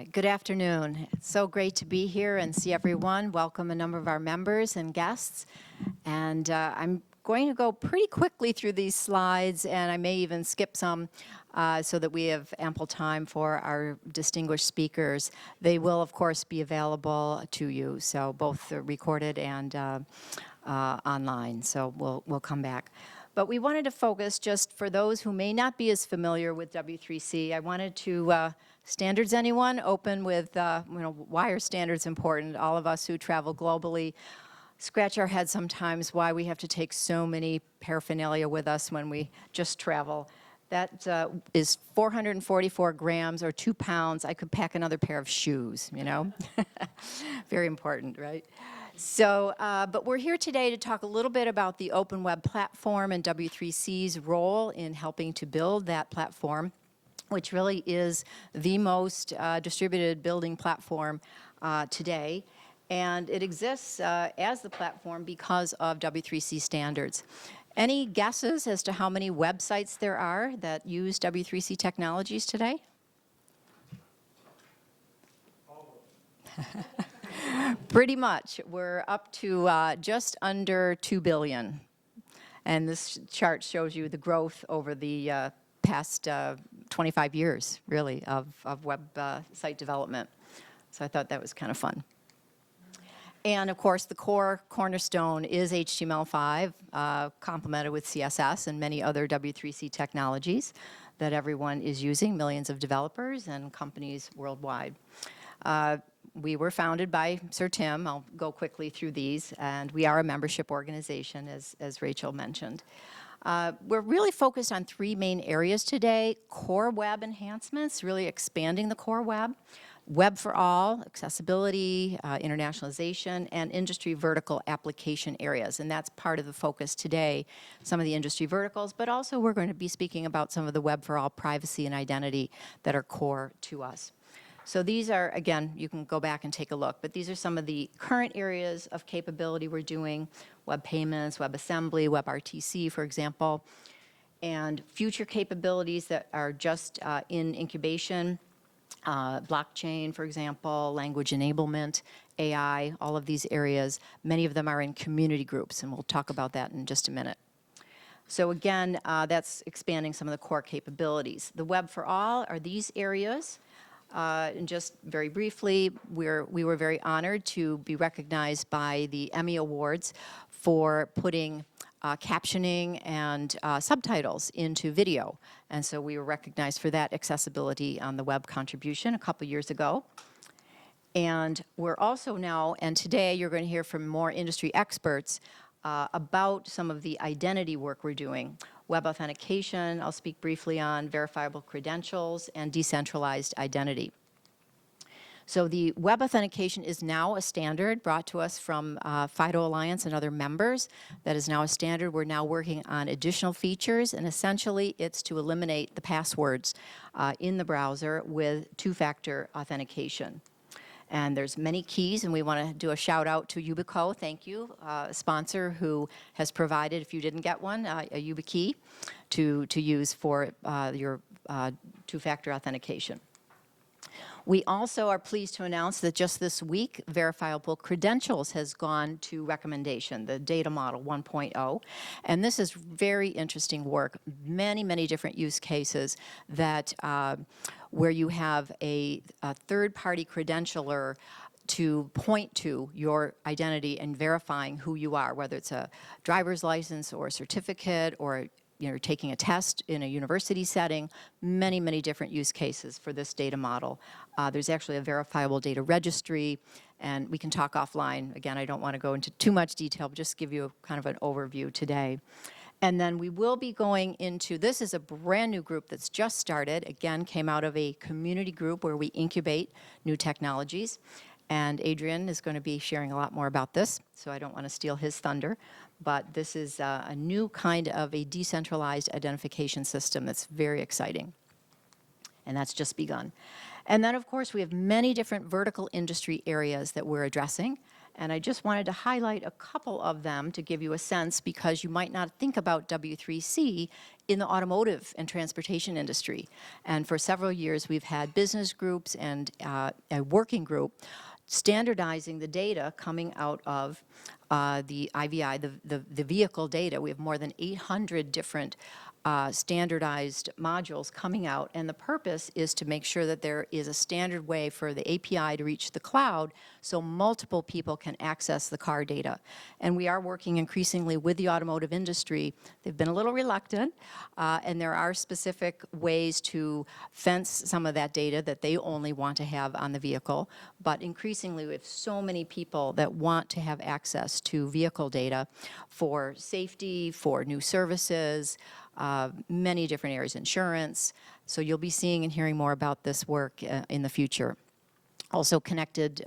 right, good afternoon. It's so great to be here and see everyone. Welcome a number of our members and guests. And I'm going to go pretty quickly through these slides, and I may even skip some so that we have ample time for our distinguished speakers. They will, of course, be available to you, so both recorded and online. So we'll come back. But we wanted to focus, just for those who may not be as familiar with W3C, I wanted to, standards anyone? Open with, why are standards important? All of us who travel globally scratch our heads sometimes why we have to take so many paraphernalia with us when we just travel. That is 444 grams or 2 pounds. I could pack another pair of shoes, you know? Very important, right? So, but we're here today to talk a little bit about the Open Web platform and W3C's role in helping to build that platform, which really is the most distributed building platform today. And it exists as the platform because of W3C standards. Any guesses as to how many websites there are that use W3C technologies today? Pretty much. We're up to just under 2 billion. And this chart shows you the growth over the past 25 years, really, of web site development. So I thought that was kind of fun. And of course, the cornerstone is HTML5, complemented with CSS and many other W3C technologies that everyone is using, millions of developers and companies worldwide. We were founded by Sir Tim. I'll go quickly through these, and we are a membership organization, as Rachel mentioned. We're really focused on 3 main areas today: core web enhancements, really expanding the core web; web for all, accessibility, internationalization, and industry vertical application areas. And that's part of the focus today, some of the industry verticals, but also we're going to be speaking about some of the web for all privacy and identity that are core to us. So these are, again, you can go back and take a look, but these are some of the current areas of capability we're doing: web payments, WebAssembly, WebRTC, for example, and future capabilities that are just in incubation. Blockchain, for example, language enablement, AI, all of these areas. Many of them are in community groups, and we'll talk about that in just a minute. So again, that's expanding some of the core capabilities. The web for all are these areas. And just very briefly, we were very honored to be recognized by the Emmy Awards for putting captioning and subtitles into video. And so we were recognized for that accessibility on the web contribution a couple years ago. And we're also now, and today you're going to hear from more industry experts about some of the identity work we're doing. Web authentication, I'll speak briefly on, verifiable credentials, and decentralized identity. So the web authentication is now a standard brought to us from FIDO Alliance and other members. That is now a standard. We're now working on additional features, and essentially it's to eliminate the passwords in the browser with 2-factor authentication. And there's many keys, and we want to do a shout out to Yubico. Thank you, a sponsor who has provided, if you didn't get one, a YubiKey to use for your 2-factor authentication. We also are pleased to announce that just this week, verifiable credentials has gone to recommendation, the data model 1.0. And this is very interesting work, many, many different use cases that where you have a third-party credentialer to point to your identity and verifying who you are, whether it's a driver's license or a certificate or taking a test in a university setting. Many, many different use cases for this data model. There's actually a verifiable data registry, and we can talk offline. Again, I don't want to go into too much detail, but just give you kind of an overview today. And then we will be going into, this is a brand new group that's just started, again, came out of a community group where we incubate new technologies. And Adrian is going to be sharing a lot more about this, so I don't want to steal his thunder. But this is a new kind of a decentralized identification system that's very exciting. And that's just begun. And then, of course, we have many different vertical industry areas that we're addressing. And I just wanted to highlight a couple of them to give you a sense, because you might not think about W3C in the automotive and transportation industry. And for several years, we've had business groups and a working group standardizing the data coming out of the IVI, the vehicle data. We have more than 800 different standardized modules coming out, and the purpose is to make sure that there is a standard way for the API to reach the cloud so multiple people can access the car data. And we are working increasingly with the automotive industry. They've been a little reluctant, and there are specific ways to fence some of that data that they only want to have on the vehicle, but increasingly we have so many people that want to have access to vehicle data for safety, for new services, many different areas, insurance. So you'll be seeing and hearing more about this work in the future. Also connected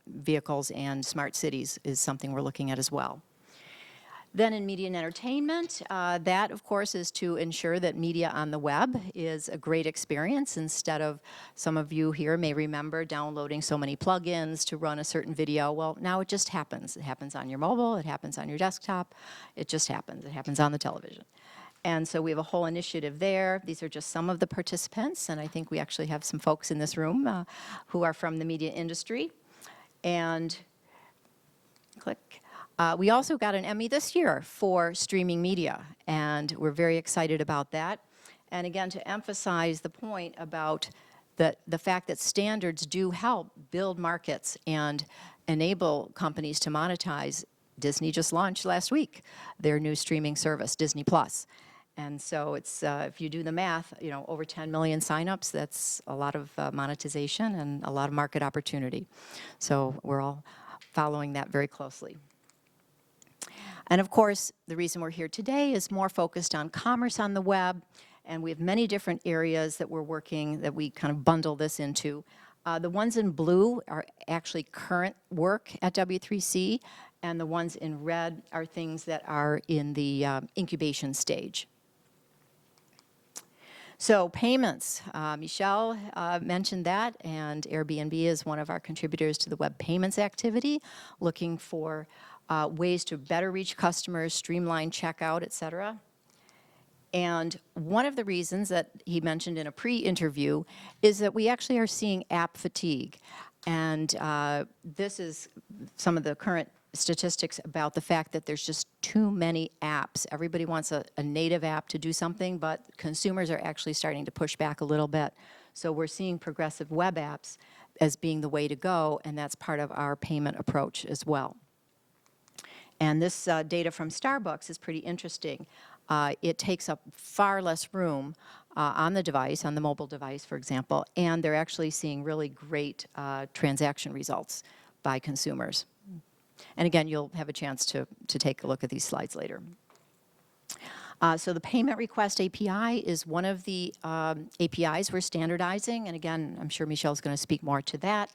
vehicles and smart cities is something we're looking at as well. Then in media and entertainment, that of course is to ensure that media on the web is a great experience instead of, some of you here may remember downloading so many plugins to run a certain video. Well, now it just happens. It happens on your mobile, it happens on your desktop, it just happens. It happens on the television. And so we have a whole initiative there. These are just some of the participants, and I think we actually have some folks in this room who are from the media industry. And click. We also got an Emmy this year for streaming media, and we're very excited about that. And again, to emphasize the point about the fact that standards do help build markets and enable companies to monetize. Disney just launched last week their new streaming service, Disney+. And so it's, if you do the math, you know, over 10 million signups, that's a lot of monetization and a lot of market opportunity. So we're all following that very closely. And of course, the reason we're here today is more focused on commerce on the web, and we have many different areas that we're working, that we kind of bundle this into. The ones in blue are actually current work at W3C, and the ones in red are things that are in the incubation stage. So payments, Michelle mentioned that, and Airbnb is one of our contributors to the web payments activity, looking for ways to better reach customers, streamline checkout, et cetera. And one of the reasons that he mentioned in a pre-interview is that we actually are seeing app fatigue. And this is some of the current statistics about the fact that there's just too many apps. Everybody wants a native app to do something, but consumers are actually starting to push back a little bit. So we're seeing progressive web apps as being the way to go, and that's part of our payment approach as well. And this data from Starbucks is pretty interesting. It takes up far less room on the device, on the mobile device, for example, and they're actually seeing really great transaction results by consumers. And again, you'll have a chance to take a look at these slides later. So the payment request API is one of the APIs we're standardizing. And again, I'm sure Michelle's going to speak more to that,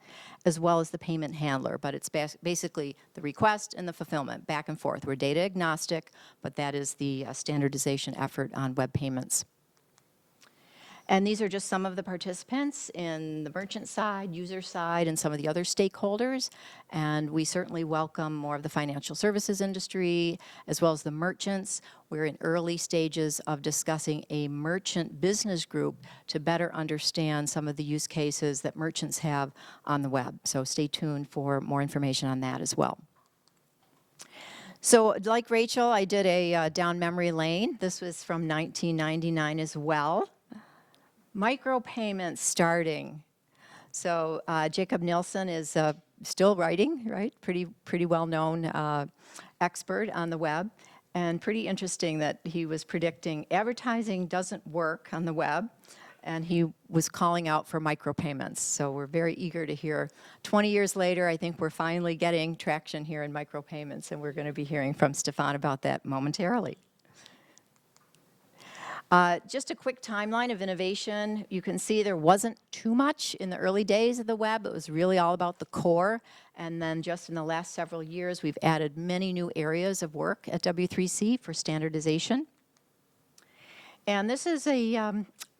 as well as the payment handler. But it's basically the request and the fulfillment, back and forth. We're data agnostic, but that is the standardization effort on web payments. And these are just some of the participants in the merchant side, user side, and some of the other stakeholders. And we certainly welcome more of the financial services industry, as well as the merchants. We're in early stages of discussing a merchant business group to better understand some of the use cases that merchants have on the web. So stay tuned for more information on that as well. So like Rachel, I did a down memory lane. This was from 1999 as well. Micropayments starting. So Jacob Nielsen is still writing, right? Pretty well-known expert on the web. And pretty interesting that he was predicting advertising doesn't work on the web. And he was calling out for micropayments. So we're very eager to hear. 20 years later, I think we're finally getting traction here in micropayments. And we're going to be hearing from Stefan about that momentarily. Just a quick timeline of innovation. You can see there wasn't too much in the early days of the web. It was really all about the core. And then just in the last several years, we've added many new areas of work at W3C for standardization. And this is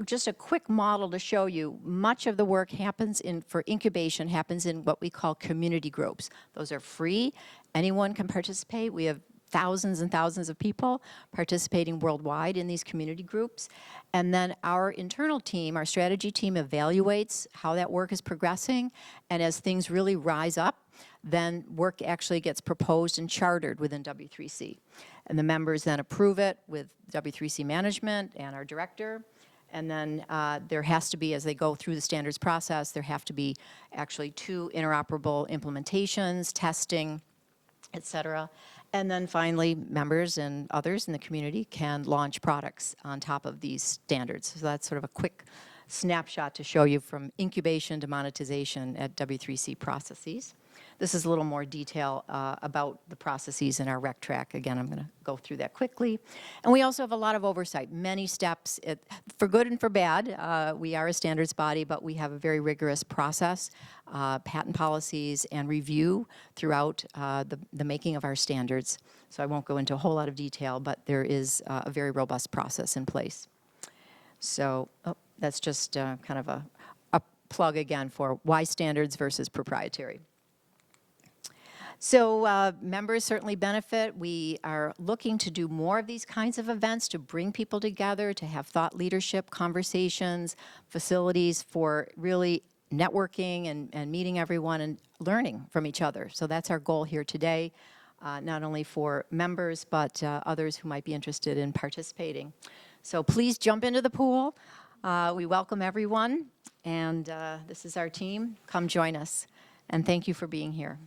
just a quick model to show you much of the work happens for incubation happens in what we call community groups. Those are free. Anyone can participate. We have thousands and thousands of people participating worldwide in these community groups. And then our internal team, our strategy team, evaluates how that work is progressing. And as things really rise up, then work actually gets proposed and chartered within W3C. And the members then approve it with W3C management and our director. And then there has to be, as they go through the standards process, there have to be actually 2 interoperable implementations, testing, et cetera. And then finally, members and others in the community can launch products on top of these standards. So that's sort of a quick snapshot to show you from incubation to monetization at W3C processes. This is a little more detail about the processes in our rec track. Again, I'm going to go through that quickly. And we also have a lot of oversight, many steps, for good and for bad. We are a standards body, but we have a very rigorous process, patent policies, and review throughout the making of our standards. So I won't go into a whole lot of detail, but there is a very robust process in place. So that's just kind of a plug again for why standards versus proprietary. So members certainly benefit. We are looking to do more of these kinds of events to bring people together, to have thought leadership, conversations, facilities for really networking and meeting everyone and learning from each other. So that's our goal here today, not only for members, but others who might be interested in participating. So please jump into the pool. We welcome everyone, and this is our team. Come join us, and thank you for being here.